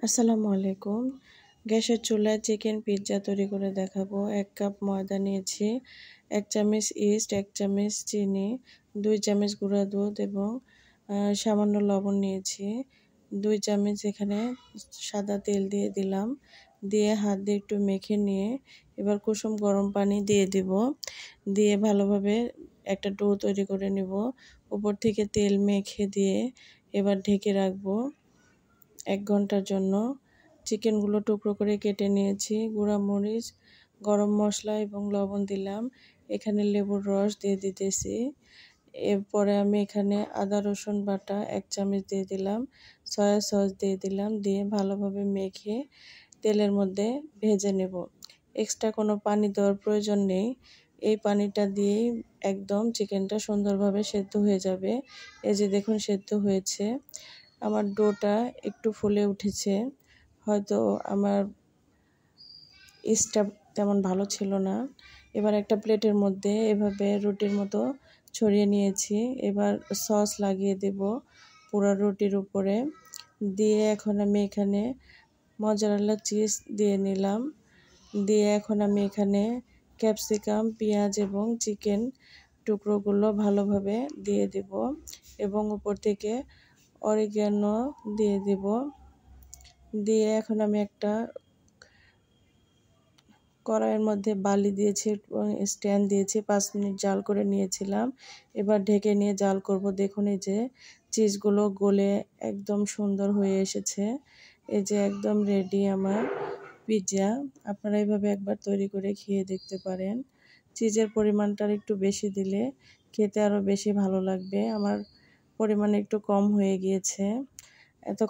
আসসালামু আলাইকুম। গ্যাসের চুলায় চিকেন পিৎজা তৈরি করে দেখাবো। ১ কাপ ময়দা নিয়েছি, ১ চামচ ইস্ট, ১ চামচ চিনি, ২ চামচ গুঁড়া দুধ এবং সামান্য লবণ নিয়েছি। ২ চামচ এখানে সাদা তেল দিয়ে দিলাম। দিয়ে হাত দিয়ে একটু মেখে নিয়ে এবার কুসুম গরম পানি দিয়ে দিব। দিয়ে ভালোভাবে একটা ডো তৈরি করে নিব। উপর থেকে তেল মেখে দিয়ে এবার ঢেকে রাখবো ১ ঘন্টার জন্য। চিকেনগুলো টুকরো করে কেটে নিয়েছি। গুঁড়া মরিচ, গরম মশলা এবং লবণ দিলাম। এখানে লেবুর রস দিয়ে দিতেছি। এরপরে আমি এখানে আদা রসুন বাটা ১ চামচ দিয়ে দিলাম। সয়া সস দিয়ে দিলাম। দিয়ে ভালোভাবে মেখে তেলের মধ্যে ভেজে নেব। এক্সট্রা কোনো পানি দেওয়ার প্রয়োজন নেই। এই পানিটা দিয়েই একদম চিকেনটা সুন্দরভাবে সেদ্ধ হয়ে যাবে। এই যে দেখুন সেদ্ধ হয়েছে। আমার ডোটা একটু ফুলে উঠেছে। হয়তো আমার ইস্টটা তেমন ভালো ছিল না। এবার একটা প্লেটের মধ্যে এভাবে রুটির মতো ছড়িয়ে নিয়েছি। এবার সস লাগিয়ে দেব পুরো রুটির উপরে। দিয়ে এখন আমি এখানে মজারেলা চিজ দিয়ে নিলাম। দিয়ে এখন আমি এখানে ক্যাপসিকাম, পেঁয়াজ এবং চিকেন টুকরোগুলো ভালোভাবে দিয়ে দেব এবং উপর থেকে অরিগ্যানো দিয়ে দিব। দিয়ে এখন আমি একটা কড়াইয়ের মধ্যে বালি দিয়েছি এবং স্ট্যান্ড দিয়েছি। ৫ মিনিট জাল করে নিয়েছিলাম। এবার ঢেকে নিয়ে জাল করব। দেখুন এই যে চিজগুলো গলে একদম সুন্দর হয়ে এসেছে। এই যে একদম রেডি আমার পিৎজা। আপনারা এইভাবে একবার তৈরি করে খেয়ে দেখতে পারেন। চিজের পরিমাণটা একটু বেশি দিলে খেতে আরও বেশি ভালো লাগবে। আমার পরিমাণ একটু কম হয়ে গিয়েছে। এত